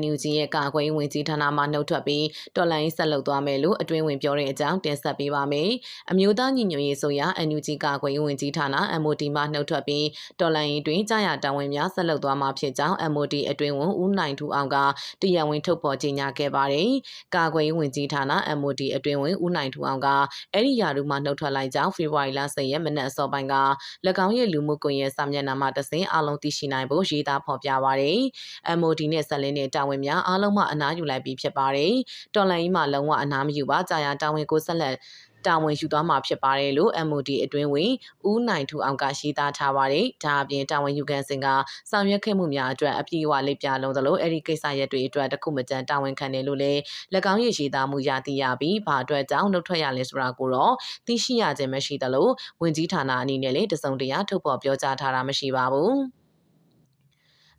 NUG ရဲ့ကာကွယ်ရေးဝန်ကြီးဌာနမှနှုတ်ထွက်ပြီးတော်လှန်ရေးဆက်လုပ်သွားမယ်လို့အတွင်းဝင်ပြောတဲ့အကြောင်းတင်ဆက်ပေးပါမယ်။အမျိုးသားညီညွတ်ရေးဆိုရာ NUG ကာကွယ်ရေးဝန်ကြီးဌာန MOD မှနှုတ်ထွက်ပြီးတော်လှန်ရေးတွင်ကြာရတာဝန်များဆက်လုပ်သွားမှာဖြစ်ကြောင်း MOD အတွင်းဝန်ဦးနိုင်ထူအောင်ကတရားဝင်ထုတ်ဖော်ကြေညာခဲ့ပါတယ်။ကာကွယ်ရေးဝန်ကြီးဌာန MOD အတွင်းဝင်ဦးနိုင်ထူအောင်ကအဲ့ဒီယာရုမှနှုတ်ထွက်လိုက်ကြောင်းဖေဖော်ဝါရီလ10ရက်မနက်အစောပိုင်းက၎င်းရဲ့လူမှုကွန်ရက်စာမျက်နှာမှာတဆင့်အားလုံးသိရှိနိုင်ဖို့ရေးသားဖော်ပြပါတယ်။ MOD နဲ့ဆက်လင်းတဲ့တာဝန်များအားလုံးမှအနားယူလိုက်ပြီးဖြစ်ပါတယ်။တော်လှန်ရေးမှာလုံးဝအနားမယူပါကြာရတာဝန်ကိုဆက်လက်တာဝန်ယူသွားမှာဖြစ်ပါတယ်လို့ MOD အတွင်းဝင်ဦးနိုင်ထူအောင်ကရေးသားထားပါတယ်။ဒါအပြင်တာဝန်ယူခံစဉ်ကဆောင်ရွက်ခဲ့မှုများအတွက်အပြည့်အဝလိပ်ပြလုံးသလိုအဲ့ဒီကိစ္စရပ်တွေအတွက်တခုမကြမ်းတာဝန်ခံတယ်လို့လည်း၎င်းရဲ့ရေးသားမှုရသိရပြီးဘာအတွက်ကြောင့်နှုတ်ထွက်ရလဲဆိုတာကိုတော့သိရှိရခြင်းမရှိသလိုဝန်ကြီးဌာနအနေနဲ့လည်းတစုံတရာထုတ်ဖော်ပြောကြားထားတာမရှိပါဘူး။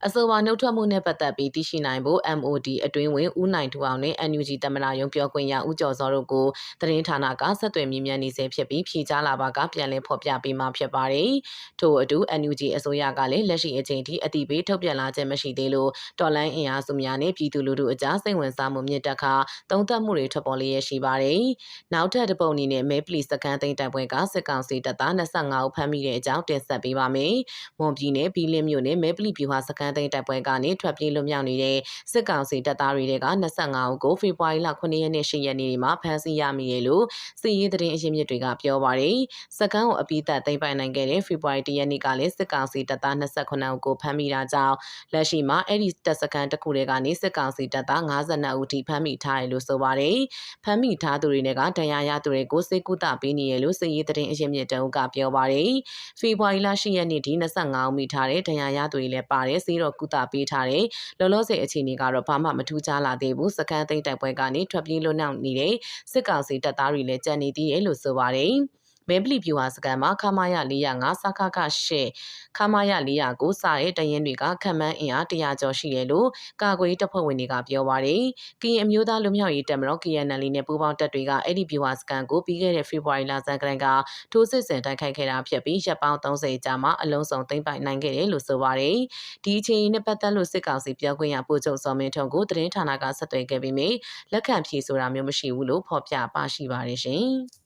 အဆိုပါနှုတ်ထွက်မှုနဲ့ပတ်သက်ပြီးသိရှိနိုင်ဖို့ MOD အတွင်းဝင်ဦးနိုင်ထူအောင်နဲ့ NUG သမ္မတရုံးပြောခွင့်ရဦးကျော်စောတို့ကိုသတင်းဌာနကဆက်သွယ်မြင်းမြန်းနေစေဖြစ်ပြီးဖြေကြားလာပါကပြန်လည်ဖော်ပြပေးမှာဖြစ်ပါတယ်။ထို့အတူ NUG အစိုးရကလည်းလက်ရှိအချိန်ထိအတိပေးထုတ်ပြန်လာခြင်းမရှိသေးလို့တော်လိုင်းအင်အားစုများနဲ့ပြည်သူလူထုအကြားစိတ်ဝင်စားမှုမြင့်တက်ခါသုံးသပ်မှုတွေထွက်ပေါ်လျက်ရှိပါတယ်။နောက်ထပ်တစ်ပုတ်အနေနဲ့မဲပလီစကန်သိန်းတိုက်ပွဲကစစ်ကောင်စီတပ်သား25ဦးဖမ်းမိတဲ့အကြောင်းတင်ဆက်ပေးပါမယ်။မွန်ပြည်နယ်ဘီလင်းမြို့နယ်မဲပလီပြူဟာစကန်သိန်းတိုက်ပွဲကနေထွက်ပြေးလွတ်မြောက်နေတဲ့စစ်ကောင်စီတပ်သားတွေက25ဦးကိုဖေဖော်ဝါရီလ9ရက်နေ့10ရက်နေ့မှာဖမ်းဆီးရမိတယ်လို့စစ်ရေးသတင်းအရင်းမြစ်တွေကပြောပါတယ်။စကန်ကိုအပိသက်သိမ်းပိုက်နိုင်ခဲ့တဲ့ဖေဖော်ဝါရီ1ရက်နေ့ကလည်းစစ်ကောင်စီတပ်သား28ဦးကိုဖမ်းမိတာကြောင့်လက်ရှိမှာအဲ့ဒီတပ်စကန်တစ်ခုတည်းကနေစစ်ကောင်စီတပ်သား52ဦးထိဖမ်းမိထားတယ်လို့ဆိုပါတယ်။ဖမ်းမိထားသူတွေနဲ့ကတရားရသူတွေကိုစေကုသပေးနေရလို့စစ်ရေးသတင်းအရင်းမြစ်တအုပ်ကပြောပါတယ်။ဖေဖော်ဝါရီလ10ရက်နေ့ဒီ25ဦးမိထားတဲ့တရားရသူတွေလည်းပါတယ်စီတော့ကုသပေးထားတယ်။လောလောဆယ်အခြေအနေကတော့ဘာမှမထူးခြားလာသေးဘူးစကန်သိန်းတိုက်ပွဲကနေထွက်ပြေးလွတ်မြောက်နေတဲ့စစ်ကောင်စီတပ်သားတွေလည်းကြံနေသေးတယ်လို့ဆိုပါတယ်။မဲပလီပြူဟာစကန်မှာခမာယ405စခခ8ခမာယ409စတဲ့တရင်တွေကခန့်မှန်းအင်အား100ကျော်ရှိတယ်လို့ကာကွယ်တပ်ဖွဲ့ဝင်တွေကပြောပါတယ်။ကရင်အမျိုးသားလူမျိုးရေးတပ်မတော် KNL နဲ့ပူးပေါင်းတပ်တွေကအဲ့ဒီပြူဟာစကန်ကိုပြီးခဲ့တဲ့ဖေဖော်ဝါရီလဆန်းကတည်းကထိုးစစ်ဆင်တိုက်ခိုက်ခဲ့တာဖြစ်ပြီးရပ်ပေါင်း30ကြာမှအလုံးစုံသိမ်းပိုက်နိုင်ခဲ့တယ်လို့ဆိုပါတယ်။ဒီအခြေအနေနဲ့ပတ်သက်လို့စစ်ကောင်စီပြောခွင့်ရပို့ချုပ်စောမင်းထွန်းကိုသတင်းဌာနကဆက်သွယ်ခဲ့ပြီးလက်ခံဖြေဆိုတာမျိုးမရှိဘူးလို့ဖော်ပြပါရှိပါတယ်ရှင်။